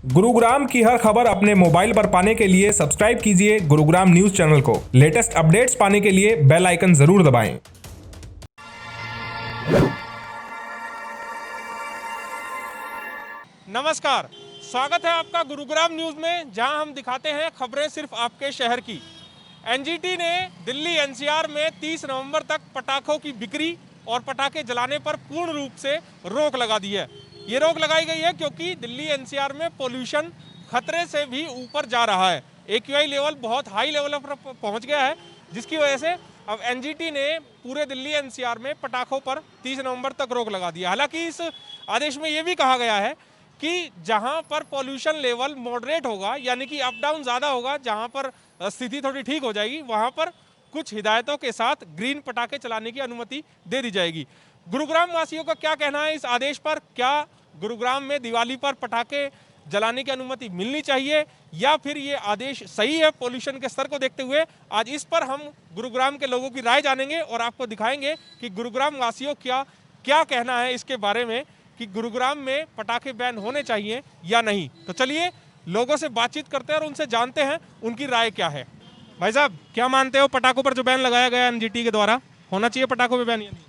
गुरुग्राम की हर खबर अपने मोबाइल पर पाने के लिए सब्सक्राइब कीजिए गुरुग्राम न्यूज चैनल को। लेटेस्ट अपडेट्स पाने के लिए बेल आइकन जरूर दबाएं। नमस्कार, स्वागत है आपका गुरुग्राम न्यूज में, जहां हम दिखाते हैं खबरें सिर्फ आपके शहर की। एनजीटी ने दिल्ली एनसीआर में 30 नवंबर तक पटाखों की बिक्री और पटाखे जलाने पर पूर्ण रूप से रोक लगा दी है। ये रोक लगाई गई है क्योंकि दिल्ली एनसीआर में पोल्यूशन खतरे से भी ऊपर जा रहा है। एक्यूआई लेवल बहुत हाई लेवल पर पहुंच गया है, जिसकी वजह से अब एनजीटी ने पूरे दिल्ली एनसीआर में पटाखों पर 30 नवंबर तक रोक लगा दी है। हालांकि इस आदेश में ये भी कहा गया है कि जहां पर पॉल्यूशन लेवल मॉडरेट होगा, यानी कि अप डाउन ज़्यादा होगा, जहां पर स्थिति थोड़ी ठीक हो जाएगी, वहां पर कुछ हिदायतों के साथ ग्रीन पटाखे चलाने की अनुमति दे दी जाएगी। गुरुग्राम वासियों का क्या कहना है इस आदेश पर? क्या गुरुग्राम में दिवाली पर पटाखे जलाने की अनुमति मिलनी चाहिए या फिर ये आदेश सही है पॉल्यूशन के स्तर को देखते हुए? आज इस पर हम गुरुग्राम के लोगों की राय जानेंगे और आपको दिखाएंगे कि गुरुग्राम वासियों क्या कहना है इसके बारे में कि गुरुग्राम में पटाखे बैन होने चाहिए या नहीं। तो चलिए लोगों से बातचीत करते हैं और उनसे जानते हैं उनकी राय क्या है। भाई साहब, क्या मानते हो पटाखों पर जो बैन लगाया गया एनजीटी के द्वारा, होना चाहिए पटाखों पे बैन या नहीं?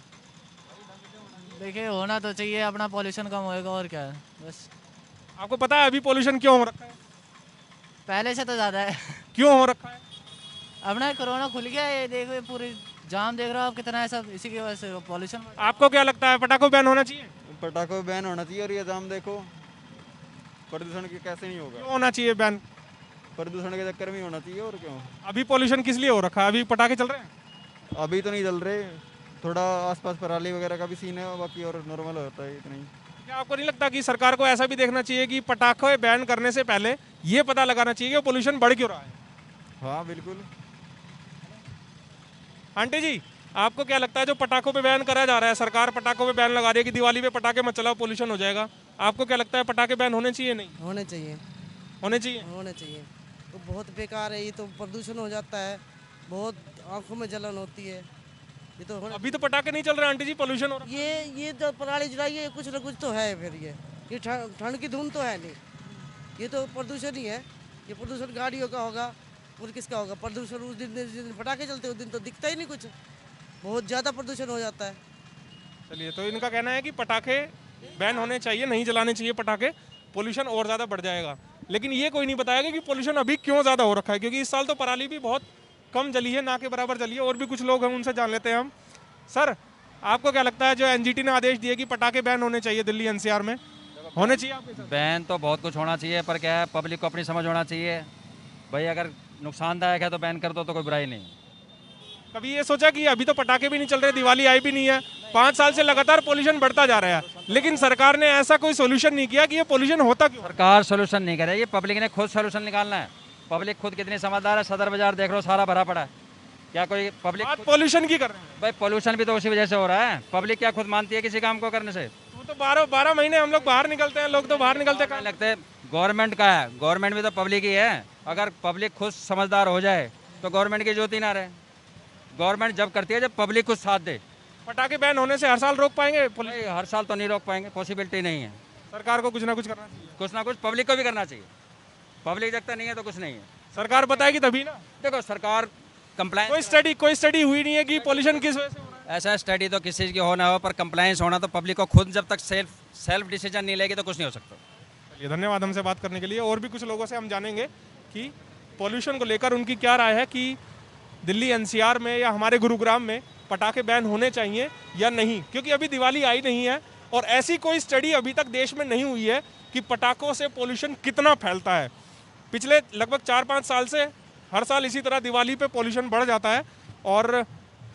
देखिए, होना तो चाहिए, अपना पॉल्यूशन कम होएगा और क्या है बस। आपको पता है अभी पॉल्यूशन क्यों हो रखा है? पहले से तो ज़्यादा है। क्यों हो रखा है? अपना कोरोना खुल गया, ये देखो ये पूरी जाम देख रहे हो आप कितना है, सब इसी की वजह से पॉल्यूशन। आपको क्या लगता है पटाखों बैन होना चाहिए? पटाखों बैन होना चाहिए। और ये जाम देखो, प्रदूषण की कैसे नहीं होगा? क्यों होना चाहिए बैन? प्रदूषण के चक्कर में ही होना चाहिए, और क्यों? अभी पॉल्यूशन किस लिए हो रखा है? अभी पटाखे चल रहे हैं? अभी तो नहीं जल रहे, थोड़ा आसपास पराली वगैरह का भी सीन है, बाकी और नॉर्मल होता है इतना ही। क्या आपको नहीं लगता कि सरकार को ऐसा भी देखना चाहिए कि पटाखे बैन करने से पहले ये पता लगाना चाहिए कि पॉल्यूशन बढ़ क्यों रहा है? हाँ बिल्कुल। आंटी जी, आपको क्या लगता है जो पटाखों पे बैन करा जा रहा है, सरकार पटाखों पे बैन लगा रही है कि दिवाली पे पटाखे मत चलाओ पॉल्यूशन हो जाएगा, आपको क्या लगता है पटाखे बैन होने चाहिए नहीं होने चाहिए, होने चाहिए? होने चाहिए। तो बहुत बेकार है, ये तो प्रदूषण हो जाता है, बहुत आंखों में जलन होती है। ये तो अभी तो पटाखे नहीं चल रहे आंटी जी, पॉल्यूशन हो रहा ये जो पराली जलाई है, कुछ ना कुछ तो है। फिर ये ठंड की धुन तो है नहीं, ये तो प्रदूषण ही है। ये प्रदूषण गाड़ियों का होगा और किसका होगा? प्रदूषण उस दिन जिस दिन पटाखे चलते उस दिन तो दिखता ही नहीं कुछ, बहुत ज़्यादा प्रदूषण हो जाता है। चलिए, तो इनका कहना है कि पटाखे बैन होने चाहिए, नहीं जलाने चाहिए पटाखे, पोल्यूशन और ज़्यादा बढ़ जाएगा। लेकिन ये कोई नहीं बताएगा कि पोल्यूशन अभी क्यों ज़्यादा हो रखा है, क्योंकि इस साल तो पराली भी बहुत कम जली है, ना के बराबर जली है। और भी कुछ लोग हैं, उनसे जान लेते हैं हम। सर, आपको क्या लगता है जो एनजीटी ने आदेश दिए कि पटाखे बैन होने चाहिए दिल्ली एनसीआर में, होने चाहिए आपके हिसाब से? बैन तो बहुत कुछ होना चाहिए, पर क्या है, पब्लिक को अपनी समझ होना चाहिए। भाई अगर नुकसानदायक है तो बैन कर दो, तो कोई बुराई नहीं। कभी ये सोचा कि अभी तो पटाखे भी नहीं चल रहे, दिवाली आई भी नहीं है, 5 साल से लगातार पोल्यूशन बढ़ता जा रहा है, लेकिन सरकार ने ऐसा कोई सोल्यूशन नहीं किया कि ये पोल्यूशन होता क्यों? सरकार सोल्यूशन नहीं करेगी, पब्लिक ने खुद सोल्यूशन निकालना है। पब्लिक खुद कितनी समझदार है, सदर बाजार देख लो, सारा भरा पड़ा है। क्या कोई पब्लिक बात पोल्यूशन की कर रहे हैं? भाई पोल्यूशन भी तो उसी वजह से हो रहा है। पब्लिक क्या खुद मानती है किसी काम को करने से? तो 12 महीने हम लोग बाहर निकलते हैं, लोग तो बाहर निकलते नहीं लगते, गवर्नमेंट का है, गवर्नमेंट भी तो पब्लिक ही है। अगर पब्लिक खुद समझदार हो जाए तो गवर्नमेंट की जरूरत ही ना रहे। गवर्नमेंट जब करती है जब पब्लिक खुद साथ दे। पटाखे बैन होने से हर साल रोक पाएंगे? भाई हर साल तो नहीं रोक पाएंगे, पॉसिबिलिटी नहीं है। सरकार को कुछ ना कुछ करना चाहिए। कुछ ना कुछ पब्लिक को भी करना चाहिए। पब्लिक जगता नहीं है तो कुछ नहीं है। सरकार बताएगी तभी ना। देखो सरकार कंप्लायंस, कोई स्टडी हुई नहीं है कि पॉल्यूशन किस वजह से हो रहा है। ऐसा स्टडी तो किसी चीज़ की हो ना हो, पर कंप्लायंस होना तो पब्लिक को खुद जब तक सेल्फ डिसीजन नहीं लेगी तो कुछ नहीं हो सकता। चलिए, धन्यवाद हमसे बात करने के लिए। और भी कुछ लोगों से हम जानेंगे कि पॉल्यूशन को लेकर उनकी क्या राय है कि दिल्ली एनसीआर में या हमारे गुरुग्राम में पटाखे बैन होने चाहिए या नहीं, क्योंकि अभी दिवाली आई नहीं है और ऐसी कोई स्टडी अभी तक देश में नहीं हुई है कि पटाखों से पॉल्यूशन कितना फैलता है। पिछले लगभग 4-5 साल से हर साल इसी तरह दिवाली पे पॉल्यूशन बढ़ जाता है और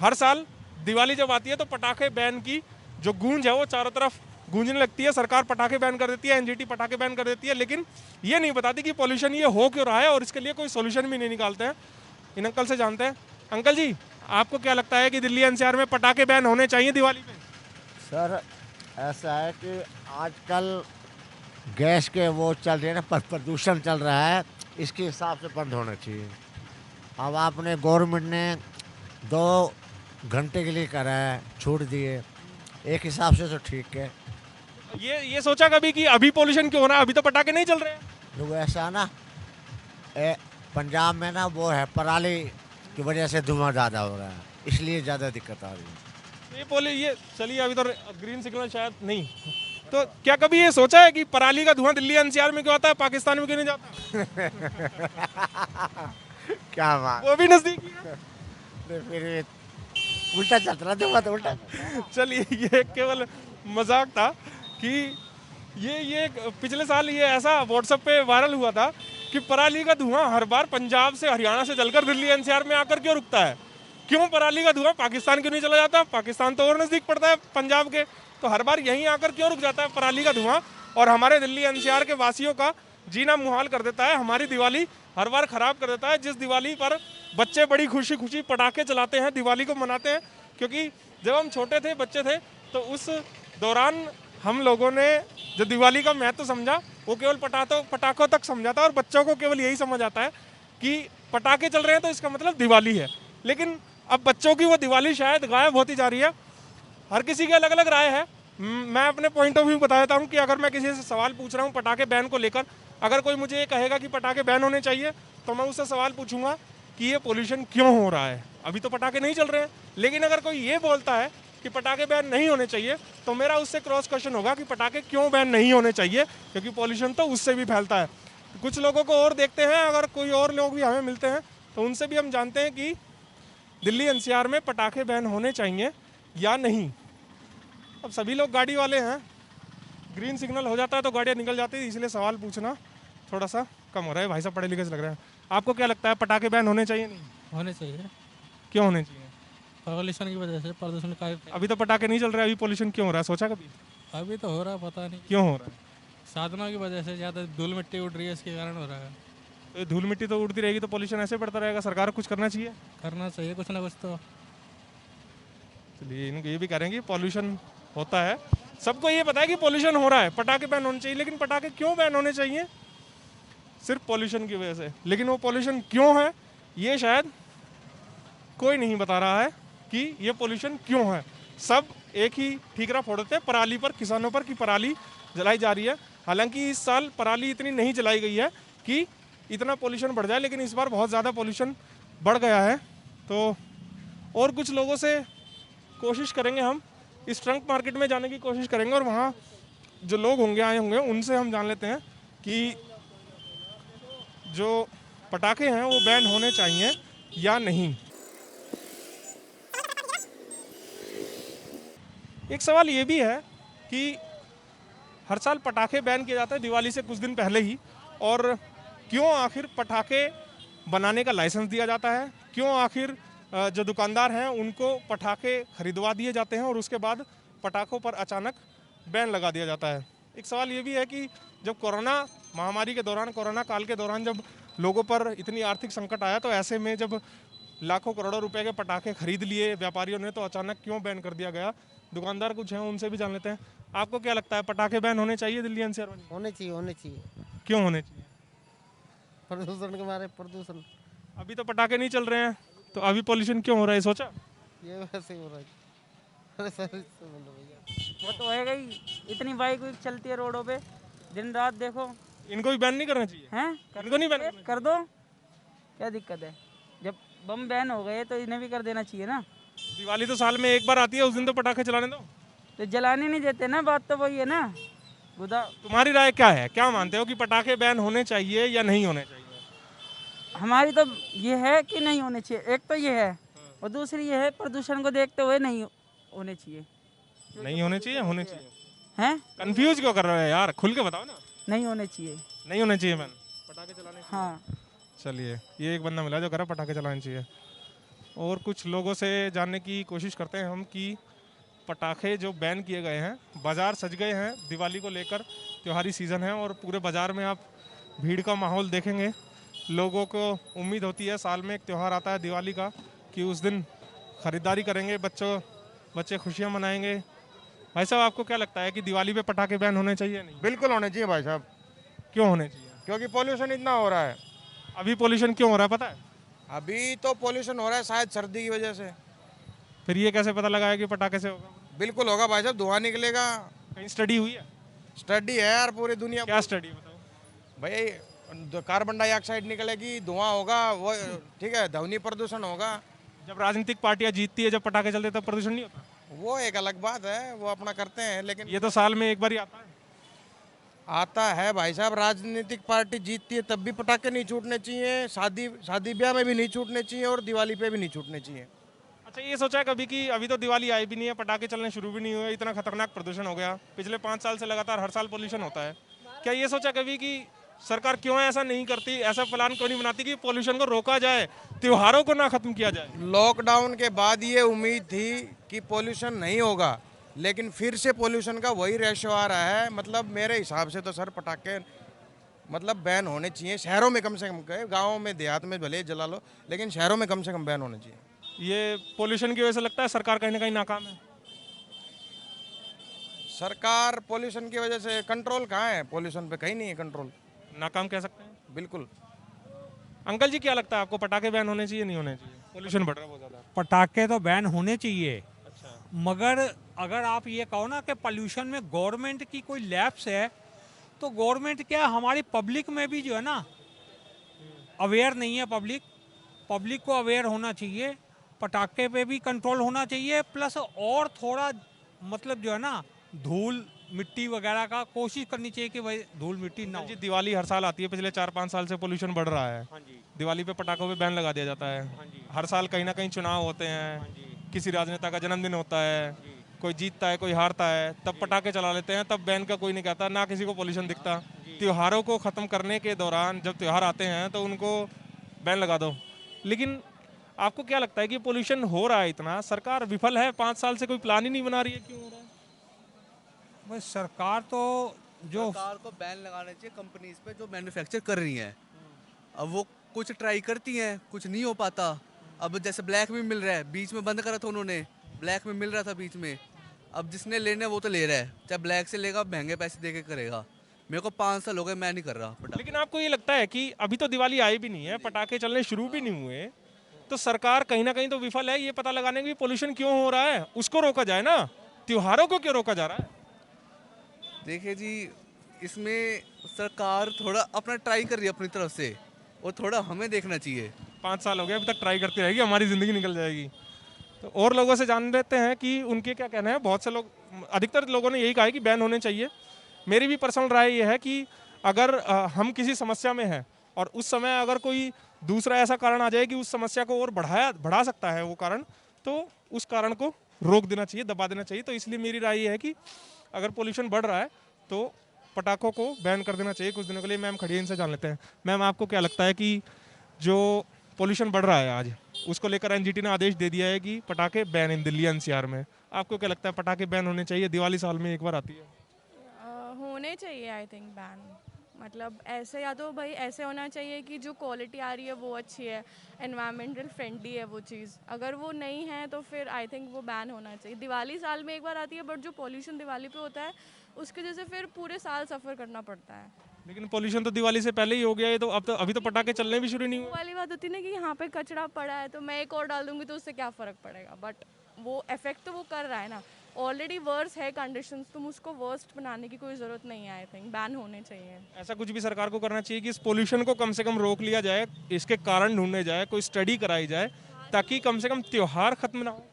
हर साल दिवाली जब आती है तो पटाखे बैन की जो गूंज है वो चारों तरफ गूंजने लगती है। सरकार पटाखे बैन कर देती है, एनजीटी पटाखे बैन कर देती है, लेकिन ये नहीं बताती कि पॉल्यूशन ये हो क्यों रहा है और इसके लिए कोई सोल्यूशन भी नहीं निकालते हैं। इन अंकल से जानते हैं। अंकल जी, आपको क्या लगता है कि दिल्ली एनसीआर में पटाखे बैन होने चाहिए दिवाली पे? सर, ऐसा है कि आजकल गैस के वो चल रहे हैं ना, प्रदूषण चल रहा है, इसके हिसाब से बंद होना चाहिए। अब आपने गवर्नमेंट ने 2 घंटे के लिए करा है, छूट दिए, एक हिसाब से तो ठीक है। ये सोचा कभी कि अभी पॉल्यूशन क्यों हो रहा है? अभी तो पटाखे नहीं चल रहे हैं। जो ऐसा ना पंजाब में ना वो है पराली की वजह से धुआं ज़्यादा हो रहा है, इसलिए ज़्यादा दिक्कत आ रही है। ये बोले ये चलिए अभी तो ग्रीन सिग्नल शायद नहीं, तो क्या कभी ये सोचा है कि पराली का धुआं दिल्ली एनसीआर में क्यों आता है, पाकिस्तान में क्यों नहीं जाता? क्या बात, वो भी नजदीकी है। फिर उल्टा चल रहा धुआं तो उल्टा। चलिए ये केवल मजाक था कि ये पिछले साल ये ऐसा व्हाट्सएप पे वायरल हुआ था कि पराली का धुआं हर बार पंजाब से हरियाणा से जलकर दिल्ली एनसीआर में आकर क्यों रुकता है, क्यों पराली का धुआं पाकिस्तान क्यों नहीं चला जाता? पाकिस्तान तो और नज़दीक पड़ता है पंजाब के, तो हर बार यहीं आकर क्यों रुक जाता है पराली का धुआं और हमारे दिल्ली एनसीआर के वासियों का जीना मुहाल कर देता है, हमारी दिवाली हर बार ख़राब कर देता है। जिस दिवाली पर बच्चे बड़ी खुशी खुशी पटाखे चलाते हैं, दिवाली को मनाते हैं, क्योंकि जब हम छोटे थे, बच्चे थे, तो उस दौरान हम लोगों ने जो दिवाली का महत्व समझा वो केवल पटाखों तक समझा था और बच्चों को केवल यही समझ आता है कि पटाखे चल रहे हैं तो इसका मतलब दिवाली है। लेकिन अब बच्चों की वो दिवाली शायद गायब होती जा रही है। हर किसी की अलग अलग राय है। मैं अपने पॉइंट ऑफ व्यू बता देता हूँ कि अगर मैं किसी से सवाल पूछ रहा हूँ पटाखे बैन को लेकर, अगर कोई मुझे ये कहेगा कि पटाखे बैन होने चाहिए तो मैं उससे सवाल पूछूंगा कि ये पोल्यूशन क्यों हो रहा है। अभी तो पटाखे नहीं चल रहे हैं, लेकिन अगर कोई ये बोलता है कि पटाखे बैन नहीं होने चाहिए तो मेरा उससे क्रॉस क्वेश्चन होगा कि पटाखे क्यों बैन नहीं होने चाहिए, क्योंकि पॉल्यूशन तो उससे भी फैलता है। कुछ लोगों को और देखते हैं, अगर कोई और लोग भी हमें मिलते हैं तो उनसे भी हम जानते हैं कि दिल्ली एनसीआर में पटाखे बैन होने चाहिए या नहीं। अब सभी लोग गाड़ी वाले हैं, ग्रीन सिग्नल हो जाता है तो गाड़ियाँ निकल जाती है, इसलिए सवाल पूछना थोड़ा सा कम हो रहा है। भाई साहब पढ़े लिखे से लग रहे हैं। आपको क्या लगता है पटाखे बैन होने चाहिए नहीं? होने चाहिए। क्यों होने चाहिए? पॉल्यूशन की वजह से, प्रदूषण का। अभी तो पटाखे नहीं चल रहे, अभी पोल्यूशन क्यों हो रहा है, सोचा कभी? अभी तो हो रहा है, पता नहीं क्यों हो रहा है। साधनों की वजह से ज़्यादा धूल मिट्टी उड़ रही है, इसके कारण हो रहा है। तो धूल मिट्टी तो उड़ती रहेगी तो पोल्यूशन ऐसे बढ़ता रहेगा, सरकार को कुछ करना चाहिए। करना चाहिए कुछ ना कुछ तो। चलिए इनको ये भी करेंगे पोल्यूशन होता है, सबको ये पता है कि पोल्यूशन हो रहा है, पटाखे बैन होने चाहिए। लेकिन पटाखे क्यों बैन होने चाहिए? सिर्फ पोल्यूशन की वजह से। लेकिन वो पोल्यूशन क्यों है ये शायद कोई नहीं बता रहा है कि ये पोल्यूशन क्यों है। सब एक ही ठीकरा फोड़ते हैं पराली पर, किसानों पर, कि पराली जलाई जा रही है। हालांकि इस साल पराली इतनी नहीं जलाई गई है कि इतना पोल्यूशन बढ़ जाए, लेकिन इस बार बहुत ज़्यादा पोल्यूशन बढ़ गया है। तो और कुछ लोगों से कोशिश करेंगे, हम इस ट्रंक मार्केट में जाने की कोशिश करेंगे और वहाँ जो लोग होंगे, आए होंगे, उनसे हम जान लेते हैं कि जो पटाखे हैं वो बैन होने चाहिए या नहीं। एक सवाल ये भी है कि हर साल पटाखे बैन किए जाते हैं दिवाली से कुछ दिन पहले ही, और क्यों आखिर पटाखे बनाने का लाइसेंस दिया जाता है, क्यों आखिर जो दुकानदार हैं उनको पटाखे खरीदवा दिए जाते हैं और उसके बाद पटाखों पर अचानक बैन लगा दिया जाता है। एक सवाल ये भी है कि जब कोरोना महामारी के दौरान, कोरोना काल के दौरान जब लोगों पर इतनी आर्थिक संकट आया, तो ऐसे में जब लाखों करोड़ों रुपए के पटाखे खरीद लिए व्यापारियों ने, तो अचानक क्यों बैन कर दिया गया। दुकानदार कुछ हैं, उनसे भी जान लेते हैं। आपको क्या लगता है पटाखे बैन होने चाहिए दिल्ली एनसीआर में? होने चाहिए, होने चाहिए। क्यों होने चाहिए? प्रदूषण के मारे, प्रदूषण। अभी तो पटाखे नहीं चल रहे हैं तो अभी पोल्यूशन क्यों हो रहा है, सोचा? ये वैसे ही हो रहा है। अरे सर इससे बोलो भैया। वो तो होएगा ही, इतनी बाइक वाइक चलती है रोडों पे दिन रात, देखो। इनको भी बैन नहीं करना चाहिए? हैं? इनको नहीं बैन कर दो, क्या दिक्कत है? जब बम बैन हो गए तो इन्हें भी कर देना चाहिए ना। दिवाली तो साल में एक बार आती है, उस दिन तो पटाखे चलाने दो। तो जलाने नहीं देते ना, बात तो वही है ना। बुधा तुम्हारी राय क्या है, क्या मानते हो कि पटाखे बैन होने चाहिए या नहीं होने चाहिए? हमारी तो ये है कि नहीं होने चाहिए, एक तो ये है, और दूसरी ये है प्रदूषण को देखते हुए नहीं होने चाहिए। नहीं होने चाहिए, होने चाहिए। हैं? कंफ्यूज क्यों कर रहे हो यार, खुल के बताओ ना। नहीं होने चाहिए। नहीं होने चाहिए बैन, पटाखे चलाने चाहिए। हाँ। चलिए ये एक बंदा मिला जो कह रहा है पटाखे चलाने चाहिए। और कुछ लोगों से जानने की कोशिश करते हैं हम कि पटाखे जो बैन किए गए हैं, बाज़ार सज गए हैं दिवाली को लेकर, त्योहारी सीज़न है और पूरे बाज़ार में आप भीड़ का माहौल देखेंगे। लोगों को उम्मीद होती है, साल में एक त्यौहार आता है दिवाली का, कि उस दिन ख़रीदारी करेंगे, बच्चे खुशियाँ मनाएंगे। भाई साहब आपको क्या लगता है कि दिवाली पे पटाखे बैन होने चाहिए नहीं? बिल्कुल होने चाहिए भाई साहब। क्यों होने चाहिए? क्योंकि पोल्यूशन इतना हो रहा है। अभी पोल्यूशन क्यों हो रहा है पता है? अभी तो पोल्यूशन हो रहा है शायद सर्दी की वजह से। फिर ये कैसे पता लगाया कि पटाखे से होगा? बिल्कुल होगा भाई साहब, धुआं निकलेगा। कहीं स्टडी हुई है? स्टडी है यार पूरी दुनिया। क्या स्टडी बताओ? भाई कार्बन डाइऑक्साइड निकलेगी, धुआं होगा, वो ठीक है, ध्वनि प्रदूषण होगा। जब राजनीतिक पार्टियां जीतती है, जब पटाखे चलते तब प्रदूषण नहीं होता? वो एक अलग बात है, वो अपना करते हैं, लेकिन ये तो साल में एक बार ही आता है। आता है भाई साहब। राजनीतिक पार्टी जीतती है तब भी पटाखे नहीं छूटने चाहिए, शादी ब्याह में भी नहीं छूटने चाहिए और दिवाली पे भी नहीं छूटने चाहिए। अच्छा, ये सोचा है कभी कि अभी तो दिवाली आई भी नहीं है, पटाखे चलने शुरू भी नहीं हुए, इतना खतरनाक प्रदूषण हो गया, पिछले 5 साल से लगातार हर साल पोल्यूशन होता है, क्या ये सोचा कभी कि सरकार क्यों ऐसा नहीं करती, ऐसा प्लान क्यों नहीं बनाती कि पोल्यूशन को रोका जाए, त्योहारों को ना खत्म किया जाए? लॉकडाउन के बाद ये उम्मीद थी कि पोल्यूशन नहीं होगा, लेकिन फिर से पोल्यूशन का वही रेशो आ रहा है। मतलब मेरे हिसाब से तो सर पटाखे मतलब बैन होने चाहिए शहरों में, कम से कम। गाँव में देहात में भले जला लो, लेकिन शहरों में कम से कम बैन होने चाहिए। ये पोल्यूशन की वजह से लगता है सरकार कहीं ना कहीं नाकाम है। सरकार पोल्यूशन की वजह से कंट्रोल कहाँ है? पोल्यूशन पे कहीं नहीं है कंट्रोल, नाकाम कह सकते हैं। बिल्कुल। अंकल जी, क्या लगता है आपको, पटाखे बैन होने चाहिए नहीं होने चाहिए? पोल्यूशन बढ़ रहा है बहुत ज़्यादा। पटाखे तो बैन होने चाहिए, अच्छा, मगर अगर आप ये कहो ना कि पोल्यूशन में गवर्नमेंट की कोई लैप्स है, तो गवर्नमेंट क्या हमारी पब्लिक में भी जो है ना अवेयर नहीं है। पब्लिक को अवेयर होना चाहिए, पटाखे पे भी कंट्रोल होना चाहिए, प्लस और थोड़ा मतलब जो है ना धूल मिट्टी वगैरह का कोशिश करनी चाहिए कि भाई धूल मिट्टी ना हो। जी, दिवाली हर साल आती है, पिछले 4-5 साल से पोल्यूशन बढ़ रहा है। हाँ जी, दिवाली पे पटाखों पे बैन लगा दिया जाता है। हाँ जी, हर साल कहीं ना कहीं चुनाव होते हैं, हाँ जी, किसी राजनेता का जन्मदिन होता है, जी, कोई जीतता है कोई हारता है, तब पटाखे चला लेते हैं, तब बैन का कोई नहीं कहता, ना किसी को पोल्यूशन दिखता। त्योहारों को ख़त्म करने के दौरान जब त्यौहार आते हैं तो उनको बैन लगा दो। लेकिन आपको क्या लगता है कि पोल्यूशन हो रहा है इतना, सरकार विफल है, 5 साल से कोई प्लान ही नहीं बना रही है, क्यों हो रहा है? बस सरकार तो जो सरकार को बैन लगाना चाहिए कंपनीज पे जो मैन्युफैक्चर कर रही हैं। अब वो कुछ ट्राई करती हैं, कुछ नहीं हो पाता। अब जैसे ब्लैक में मिल रहा है, बीच में बंद करा था उन्होंने, ब्लैक में मिल रहा था बीच में। अब जिसने लेने वो तो ले रहा है, चाहे ब्लैक से लेगा, महंगे पैसे दे के करेगा। मेरे को 5 साल हो गए, मैं नहीं कर रहा पटाखे। लेकिन आपको ये लगता है कि अभी तो दिवाली आई भी नहीं है, पटाखे चलने शुरू भी नहीं हुए, तो सरकार कहीं ना कहीं तो विफल है ये पता लगाने की पोल्यूशन क्यों हो रहा है, उसको रोका जाए ना, त्योहारों को क्यों रोका जा रहा है? देखिए जी, इसमें सरकार थोड़ा अपना ट्राई कर रही है अपनी तरफ से, और थोड़ा हमें देखना चाहिए। 5 साल हो गए, अभी तक ट्राई करती रहेगी, हमारी ज़िंदगी निकल जाएगी। तो और लोगों से जान लेते हैं कि उनके क्या कहना है। बहुत से लोग, अधिकतर लोगों ने यही कहा है कि बैन होने चाहिए। मेरी भी पर्सनल राय ये है कि अगर हम किसी समस्या में हैं और उस समय अगर कोई दूसरा ऐसा कारण आ जाए कि उस समस्या को और बढ़ा सकता है वो कारण, तो उस कारण को रोक देना चाहिए, दबा देना चाहिए। तो इसलिए मेरी राय ये है कि अगर पोल्यूशन बढ़ रहा है तो पटाखों को बैन कर देना चाहिए कुछ दिनों के लिए। मैम खड़ी है, इनसे जान लेते हैं। मैम, आपको क्या लगता है कि जो पोल्यूशन बढ़ रहा है आज, उसको लेकर एनजीटी ने आदेश दे दिया है कि पटाखे बैन इन दिल्ली एनसीआर में, आपको क्या लगता है पटाखे बैन होने चाहिए? दिवाली साल में एक बार आती है। होने चाहिए आई थिंक बैन। मतलब ऐसे, या तो भाई ऐसे होना चाहिए कि जो क्वालिटी आ रही है वो अच्छी है, एनवायरमेंटल फ्रेंडली है वो चीज़। अगर वो नहीं है तो फिर आई थिंक वो बैन होना चाहिए। दिवाली साल में एक बार आती है, बट जो पॉल्यूशन दिवाली पे होता है उसके जैसे फिर पूरे साल सफ़र करना पड़ता है। लेकिन पोल्यूशन तो दिवाली से पहले ही हो गया है, तो अब तो अभी तो पटाखे चलने भी शुरू नहीं हुए। वाली बात होती है ना कि यहाँ पे कचरा पड़ा है तो मैं एक और डाल दूंगी तो उससे क्या फ़र्क पड़ेगा, बट वो इफेक्ट तो वो कर रहा है ना। ऑलरेडी वर्स है कंडीशंस, तुम उसको वर्स्ट बनाने की कोई ज़रूरत नहीं है। आई थिंक बैन होने चाहिए। ऐसा कुछ भी सरकार को करना चाहिए कि इस पोल्यूशन को कम से कम रोक लिया जाए, इसके कारण ढूंढे जाए, कोई स्टडी कराई जाए, ताकि कम से कम त्योहार खत्म ना हो।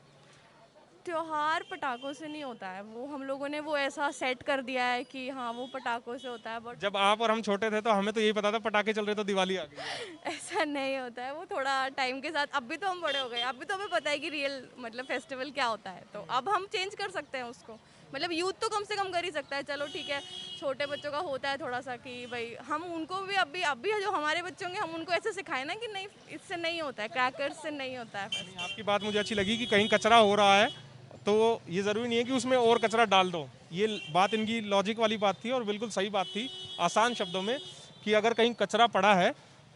त्योहार पटाखों से नहीं होता है, वो हम लोगों ने वो ऐसा सेट कर दिया है कि हाँ वो पटाखों से होता है, बट जब आप और हम छोटे थे तो हमें तो यही पता था पटाखे चल रहे तो दिवाली आ गई। ऐसा नहीं होता है। वो थोड़ा टाइम के साथ, अब भी तो हम बड़े हो गए, अब भी तो हमें पता है कि रियल मतलब फेस्टिवल क्या होता है, तो अब हम चेंज कर सकते हैं उसको। मतलब यूथ तो कम से कम कर ही सकता है। चलो ठीक है, छोटे बच्चों का होता है थोड़ा सा कि भाई हम उनको भी अभी जो हमारे बच्चे होंगे हम उनको ऐसे सिखाएं ना कि नहीं, इससे नहीं होता है, क्रैकर्स से नहीं होता है। आपकी बात मुझे अच्छी लगी कि कहीं कचरा हो रहा है तो ये ज़रूरी नहीं है कि उसमें और कचरा डाल दो। ये बात इनकी लॉजिक वाली बात थी और बिल्कुल सही बात थी, आसान शब्दों में, कि अगर कहीं कचरा पड़ा है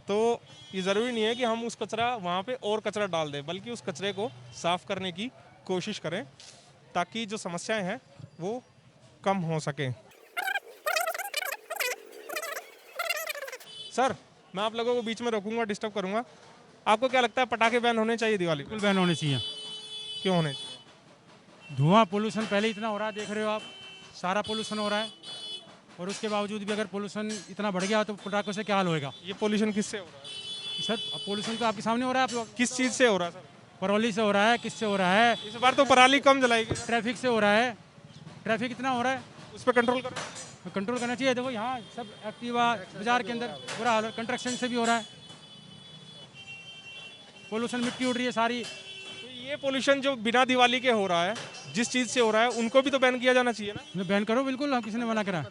तो ये ज़रूरी नहीं है कि हम उस कचरा वहाँ पे और कचरा डाल दें, बल्कि उस कचरे को साफ़ करने की कोशिश करें ताकि जो समस्याएं हैं वो कम हो सके। सर, मैं आप लोगों को बीच में रोकूंगा, डिस्टर्ब करूंगा। आपको क्या लगता है पटाखे बैन होने चाहिए दिवाली? बिल्कुल बैन होने चाहिए। क्यों होने चाहिए? धुआं पोल्यूशन पहले इतना हो रहा है, देख रहे हो आप, सारा पोल्यूशन हो रहा है। और उसके बावजूद भी अगर पोल्यूशन इतना बढ़ गया तो पटाखों से क्या हाल होएगा? ये पोल्यूशन किससे हो रहा है सर पोल्यूशन तो आपके सामने हो रहा है, आप किस चीज़ से हो रहा है सर? परौली से हो रहा है, किससे हो रहा है? इस बार तो पराली कम जलाएगी। ट्रैफिक से हो रहा है, ट्रैफिक इतना हो रहा है, उस पर कंट्रोल करो। कंट्रोल करना चाहिए। देखो यहाँ सब एक्टिवा बाजार के अंदर बुरा हाल है, कंस्ट्रक्शन से भी हो रहा है, पोल्यूशन, मिट्टी उड़ रही है सारी। तो ये पोल्यूशन जो बिना दिवाली के हो रहा है, जिस चीज़ से हो रहा है, उनको भी तो बैन किया जाना चाहिए ना। बैन करो, बिल्कुल, हम किसी ने मना करा?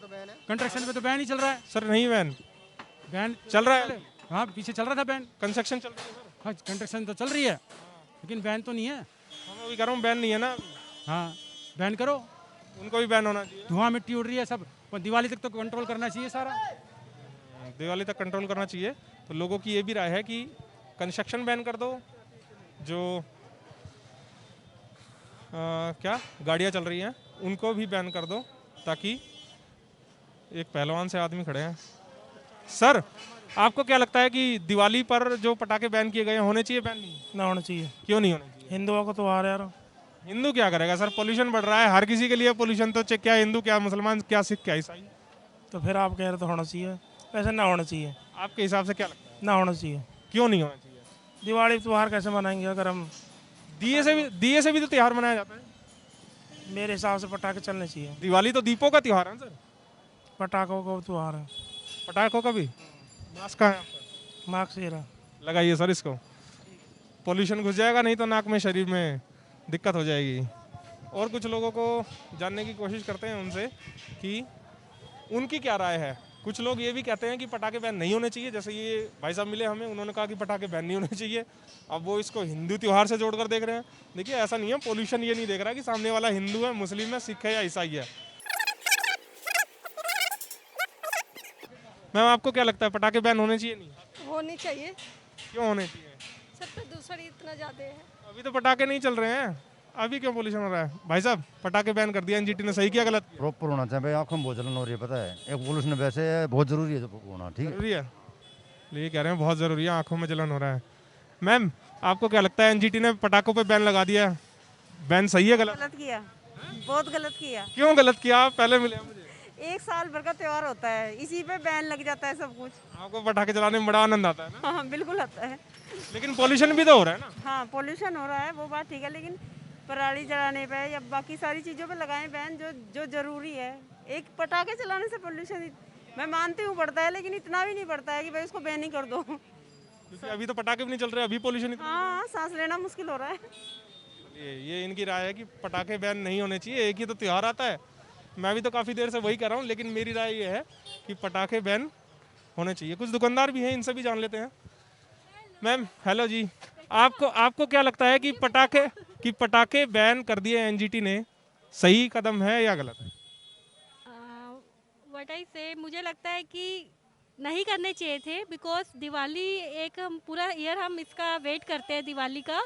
कंस्ट्रक्शन पे तो बैन ही चल रहा है सर। नहीं बैन चल रहा है। हाँ पीछे चल रहा था बैन, कंस्ट्रक्शन चल रही है सर। हाँ कंस्ट्रक्शन तो चल रही है लेकिन बैन तो नहीं है। मैं अभी कह रहा हूँ बैन नहीं है ना। हाँ बैन करो, उनको भी बैन होना चाहिए। धुआं मिट्टी उड़ रही है सब, दिवाली तक तो कंट्रोल करना चाहिए सारा। दिवाली तक कंट्रोल करना चाहिए। तो लोगों की ये भी राय है कि कंस्ट्रक्शन बैन कर दो, जो क्या गाड़ियाँ चल रही हैं उनको भी बैन कर दो, ताकि एक पहलवान से आदमी खड़े हैं। सर आपको क्या लगता है कि दिवाली पर जो पटाखे बैन किए गए होने चाहिए, बैन नहीं ना होना चाहिए? क्यों नहीं होने चाहिए? हिंदुओं को तो आ रहा है। हिंदू क्या करेगा सर? पोल्यूशन बढ़ रहा है हर किसी के लिए पोल्यूशन। तो क्या हिंदू, क्या मुसलमान, क्या सिख, क्या ईसाई? तो फिर आप कह रहे तो होना चाहिए, वैसे ना होना चाहिए। आपके हिसाब से क्या लगता है? ना होना चाहिए। क्यों नहीं होना चाहिए? दिवाली त्योहार कैसे मनाएंगे अगर हम दिए से भी तो त्यौहार मनाया जाता है। मेरे हिसाब से पटाखे चलने चाहिए। दिवाली तो दीपों का त्यौहार है सर। पटाखों का त्योहार है। पटाखों का भी। मास्क कहाँ है आपका? मास्क ये रहा। लगाइए सर इसको, पोल्यूशन घुस जाएगा, नहीं तो नाक में, शरीर में दिक्कत हो जाएगी। और कुछ लोगों को जानने की कोशिश करते हैं उनसे कि उनकी क्या राय है। कुछ लोग ये भी कहते हैं कि पटाखे बैन नहीं होने चाहिए। जैसे ये भाई साहब मिले हमें, उन्होंने कहा कि पटाखे बैन नहीं होने चाहिए। अब वो इसको हिंदू त्यौहार से जोड़कर देख रहे हैं। देखिए ऐसा नहीं है, पोल्यूशन ये नहीं देख रहा कि सामने वाला हिंदू है, मुस्लिम है, सिख है या ईसाई है। मैम आपको क्या लगता है पटाखे बैन होने चाहिए? नहीं होनी चाहिए। क्यों होने चाहिए? सब प्रदूषण इतना ज़्यादा है। अभी तो पटाखे नहीं चल रहे हैं, अभी क्यों पोल्यूशन हो रहा है? भाई साहब पटाखे बैन कर दिया एनजीटी ने, सही किया गलत? प्रॉपर होना चाहिए भाई, आंखों में बहुत जलन हो रही है, पता है। एक पोल्यूशन वैसे बहुत जरूरी है होना, ठीक है? जरूरी है, ये कह रहे हैं बहुत जरूरी है, आंखों में जलन हो रहा है। मैम आपको क्या लगता है एनजीटी ने पटाखों पे बैन लगा दिया, बैन सही है गलत? गलत किया, बहुत गलत किया। क्यों गलत किया? आप पहले मिले मुझे। एक साल भर का त्योहार होता है, इसी पे बैन लग जाता है सब कुछ। आपको पटाखे चलाने में बड़ा आनंद आता है ना? हाँ बिल्कुल आता है। लेकिन पोल्यूशन भी तो हो रहा है ना? हाँ पोल्यूशन हो रहा है, वो बात ठीक है, लेकिन पराली जलाने पे या बाकी सारी चीज़ों पे लगाएं बैन, जो जरूरी है। एक पटाखे चलाने से पोल्यूशन मैं मानती हूँ बढ़ता है, लेकिन इतना भी नहीं बढ़ता है कि भाई उसको बैन ही कर दो। क्योंकि अभी तो पटाखे भी नहीं चल रहे, अभी पोल्यूशन। हाँ सांस लेना मुश्किल हो रहा है। ये इनकी राय है कि पटाखे बैन नहीं होने चाहिए, एक ही तो त्यौहार आता है। मैं भी तो काफ़ी देर से वही कर रहा हूँ, लेकिन मेरी राय ये है कि पटाखे बैन होने चाहिए। कुछ दुकानदार भी हैं, इनसे भी जान लेते हैं। मैम हेलो जी, आपको क्या लगता है कि पटाखे बैन कर दिए एनजीटी ने, सही कदम है या गलत है? व्हाट आई से, मुझे लगता है कि नहीं करने चाहिए थे, बिकॉज दिवाली एक हम पूरा ईयर हम इसका वेट करते हैं दिवाली का।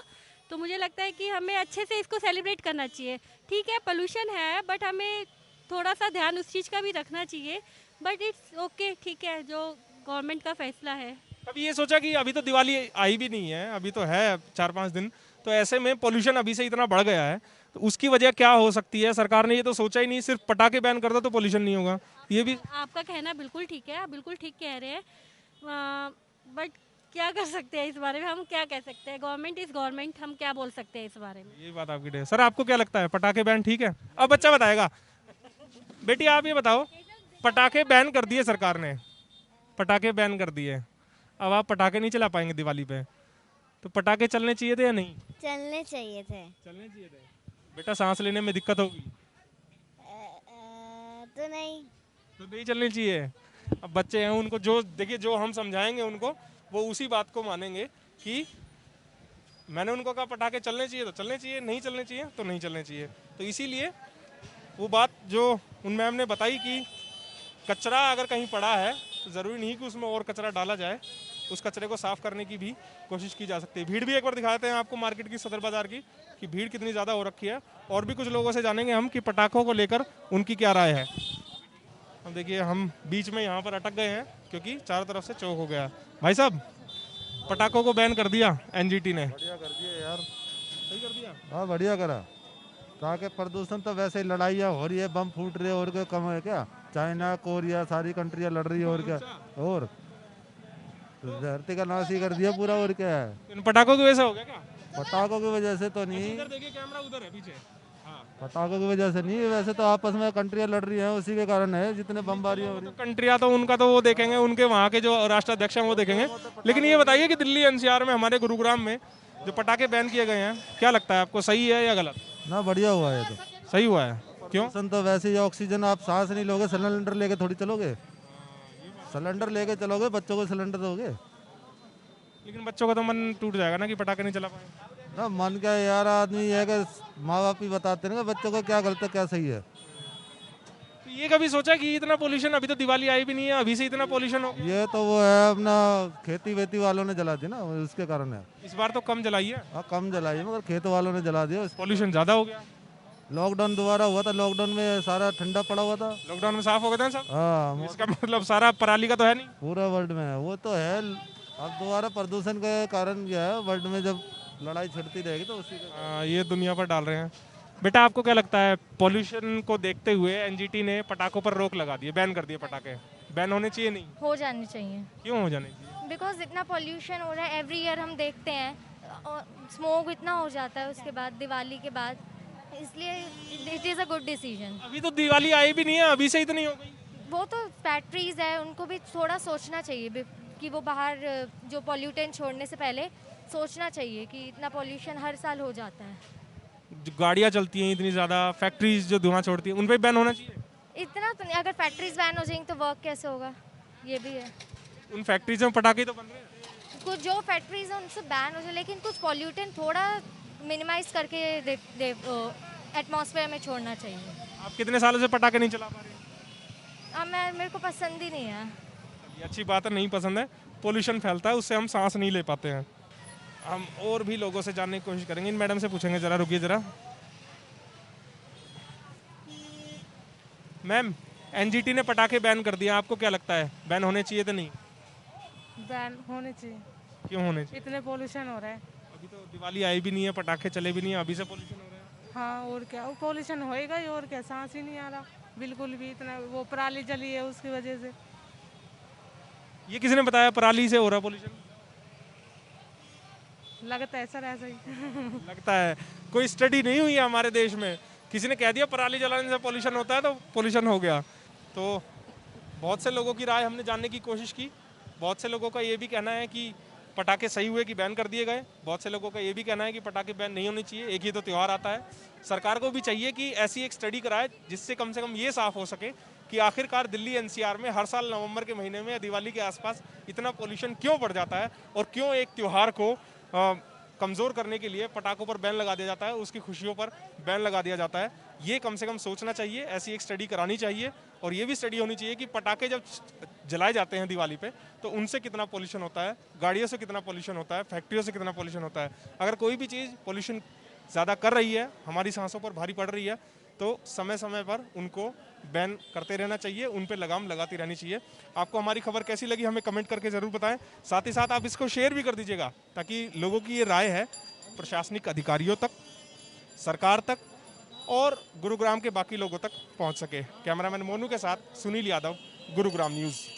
तो मुझे लगता है कि हमें अच्छे से इसको सेलिब्रेट करना चाहिए। ठीक है पोल्यूशन है, बट हमें थोड़ा सा ध्यान उस चीज़ का भी रखना चाहिए। बट इट्स ओके, ठीक है, जो गवर्नमेंट का फैसला है। अभी ये सोचा कि अभी तो दिवाली आई भी नहीं है, अभी तो है 4-5 दिन, तो ऐसे में पोल्यूशन अभी से इतना बढ़ गया है, तो उसकी वजह क्या हो सकती है? सरकार ने ये तो सोचा ही नहीं, सिर्फ पटाखे बैन कर दो तो पोल्यूशन नहीं होगा। ये भी आपका कहना बिल्कुल ठीक है, आप बिल्कुल ठीक कह रहे हैं, बट क्या कर सकते हैं इस बारे में? हम क्या कह सकते हैं? गवर्नमेंट इज गवर्नमेंट, हम क्या बोल सकते हैं इस बारे में? ये बात आपकी है। सर आपको क्या लगता है पटाखे बैन ठीक है? अब बच्चा बताएगा। बेटी आप ये बताओ, पटाखे बैन कर दिए सरकार ने, पटाखे बैन कर दिए, अब आप पटाखे नहीं चला पाएंगे दिवाली पे, तो पटाखे चलने चाहिए थे या नहीं? चलने चाहिए थे। चलने चाहिए थे। बेटा सांस लेने में दिक्कत होगी तो नहीं चलनी चाहिए। अब बच्चे हैं, उनको जो देखिए, जो हम समझाएंगे उनको, वो उसी बात को मानेंगे कि मैंने उनको कहा पटाखे चलने चाहिए तो चलने चाहिए, नहीं चलने चाहिए तो नहीं चलने चाहिए। तो इसीलिए वो बात जो उन मैम ने बताई कि कचरा अगर कहीं पड़ा है तो ज़रूरी नहीं कि उसमें और कचरा डाला जाए, उस कचरे को साफ़ करने की भी कोशिश की जा सकती है। भीड़ भी एक बार दिखाते हैं आपको मार्केट की, सदर बाज़ार की, कि भीड़ कितनी ज़्यादा हो रखी है। और भी कुछ लोगों से जानेंगे हम कि पटाखों को लेकर उनकी क्या राय है। अब देखिए हम बीच में यहाँ पर अटक गए हैं क्योंकि चारों तरफ से चौक हो गया। भाई साहब पटाखों को बैन कर दिया एनजीटी ने। बढ़िया कर दिया यार, सही कर दिया। हाँ बढ़िया करा, ताकि प्रदूषण तो वैसे ही लड़ाइयाँ हो रही है, बम फूट रहे हैं, और कोई कम है क्या? चाइना कोरिया सारी कंट्रियाँ लड़ रही है और क्या। और तो धरती का नाश ही कर दिया पूरा, और क्या है। इन पटाखों की वजह से हो गया क्या? पटाखों की वजह से तो नहीं, इधर देखिए, कैमरा उधर है पीछे। हाँ, पटाखों की वजह से नहीं, वैसे तो आपस में कंट्रियाँ लड़ रही हैं, उसी के कारण है जितने बमबारी हो रही है। कंट्रियाँ तो उनका तो वो देखेंगे, उनके वहाँ के जो राष्ट्राध्यक्ष हैं वो देखेंगे। लेकिन ये बताइए कि दिल्ली एनसीआर में, हमारे गुरुग्राम में जो पटाखे बैन किए गए हैं, क्या लगता है आपको, सही है या गलत? ना बढ़िया हुआ है, तो सही हुआ है। क्यों? तो वैसे ही ऑक्सीजन आप सांस नहीं लोगे, सिलेंडर लेके थोड़ी चलोगे। सिलेंडर लेके चलोगे, बच्चों को सिलेंडर दोगे। लेकिन बच्चों का तो मन टूट जाएगा ना कि पटाखे नहीं चला पाए। ना मन क्या है यार, आदमी है कि माँ बाप ही बताते हैं बच्चों को क्या गलत है क्या सही है। तो ये कभी सोचा कि इतना पोल्यूशन, अभी तो दिवाली आई भी नहीं है, अभी से इतना पोल्यूशन हो? ये तो वो है अपना खेती वेती वालों ने जला दी ना, उसके कारण है। इस बार तो कम जलाई है। हाँ कम जलाई है, मगर खेत वालों ने जला दिया। पोल्यूशन ज्यादा हो गया। लॉकडाउन दोबारा हुआ था, लॉकडाउन में सारा ठंडा पड़ा हुआ था। लॉकडाउन में साफ हो गए थे सब। हाँ, इसका मतलब सारा पराली का तो है नहीं, पूरा वर्ल्ड में है वो तो है। अब दोबारा प्रदूषण के कारण क्या है, वर्ल्ड में जब लड़ाई छिड़ती रहेगी तो उसी का ये दुनिया पर डाल रहे हैं। बेटा आपको क्या लगता है, पोल्यूशन को देखते हुए एनजीटी ने पटाखों पर रोक लगा दी, बैन कर दिए पटाखे, बैन होने चाहिए नहीं? हो जाने चाहिए। क्यों हो जाने चाहिए? बिकॉज इतना पोल्यूशन हो रहा है, एवरी ईयर हम देखते हैं, स्मोक इतना हो जाता है उसके बाद, दिवाली के बाद, इसलिए it is a good decision. अभी तो दिवाली आई भी नहीं है, अभी से इतनी हो गई। वो तो फैक्ट्रीज है, उनको भी थोड़ा सोचना चाहिए कि वो बाहर जो पॉल्यूटेंट छोड़ने से पहले सोचना चाहिए कि इतना पॉल्यूशन हर साल हो जाता है। जो गाड़ियाँ चलती हैं इतनी ज़्यादा, फैक्ट्रीज जो धुआं छोड़ती हैं, उन पर बैन होना चाहिए। इतना तो नहीं, अगर फैक्ट्रीज बैन हो जाएंगी तो वर्क कैसे होगा, ये भी है। उन फैक्ट्रीज में पटाखे तो बन रहे हैं। कुछ जो फैक्ट्रीज हैं उनसे बैन हो जाए, लेकिन कुछ पॉल्यूटेंट थोड़ा मिनिमाइज करके एटमॉस्फेयर में छोड़ना चाहिए। आप कितने सालों से पटाखे नहीं चला पा रहे? मेरे को पसंद ही नहीं है। ये अच्छी बात है, नहीं पसंद है, पोल्यूशन फैलता है, उससे हम सांस नहीं ले पाते हैं। हम और भी लोगों से जानने की कोशिश करेंगे, इन मैडम से पूछेंगे, जरा रुकिए जरा। मैम, एनजीटी ने पटाखे बैन कर दिया, आपको क्या लगता है बैन होने चाहिए तो नहीं? बैन होने चाहिए। क्यों होने चाहिए? इतने पोल्यूशन हो रहा है। अभी तो दिवाली आई भी नहीं है, पटाखे चले भी नहीं है, अभी से पोल्यूशन हो रहा है। हाँ और क्या, वो पोल्यूशन होएगा ही, और क्या, सांस ही नहीं आ रहा बिल्कुल भी। इतना वो पराली जली है उसकी वजह से। ये किसने बताया पराली से हो रहा पोल्यूशन? लगता है सर ऐसा ही। लगता है, कोई स्टडी नहीं हुई है हमारे देश में, किसी ने कह दिया पराली जलाने से पोल्यूशन होता है तो पोल्यूशन हो गया। तो बहुत से लोगों की राय हमने जानने की कोशिश की। बहुत से लोगों का ये भी कहना है कि पटाखे सही हुए कि बैन कर दिए गए। बहुत से लोगों का ये भी कहना है कि पटाखे बैन नहीं होने चाहिए, एक ही तो त्यौहार आता है। सरकार को भी चाहिए कि ऐसी एक स्टडी कराए जिससे कम से कम ये साफ हो सके कि आखिरकार दिल्ली एनसीआर में हर साल नवंबर के महीने में या दिवाली के आसपास इतना पोल्यूशन क्यों बढ़ जाता है, और क्यों एक त्यौहार को कमज़ोर करने के लिए पटाखों पर बैन लगा दिया जाता है, उसकी खुशियों पर बैन लगा दिया जाता है। ये कम से कम सोचना चाहिए, ऐसी एक स्टडी करानी चाहिए। और ये भी स्टडी होनी चाहिए कि पटाखे जब जलाए जाते हैं दिवाली पे तो उनसे कितना पोल्यूशन होता है, गाड़ियों से कितना पोल्यूशन होता है, फैक्ट्रियों से कितना पोल्यूशन होता है। अगर कोई भी चीज़ पोल्यूशन ज़्यादा कर रही है, हमारी सांसों पर भारी पड़ रही है, तो समय समय पर उनको बैन करते रहना चाहिए, उन पर लगाम लगाती रहनी चाहिए। आपको हमारी खबर कैसी लगी हमें कमेंट करके ज़रूर बताएं। साथ ही साथ आप इसको शेयर भी कर दीजिएगा ताकि लोगों की ये राय है प्रशासनिक अधिकारियों तक, सरकार तक और गुरुग्राम के बाकी लोगों तक पहुंच सके। कैमरामैन मोनू के साथ सुनील यादव, गुरुग्राम न्यूज़।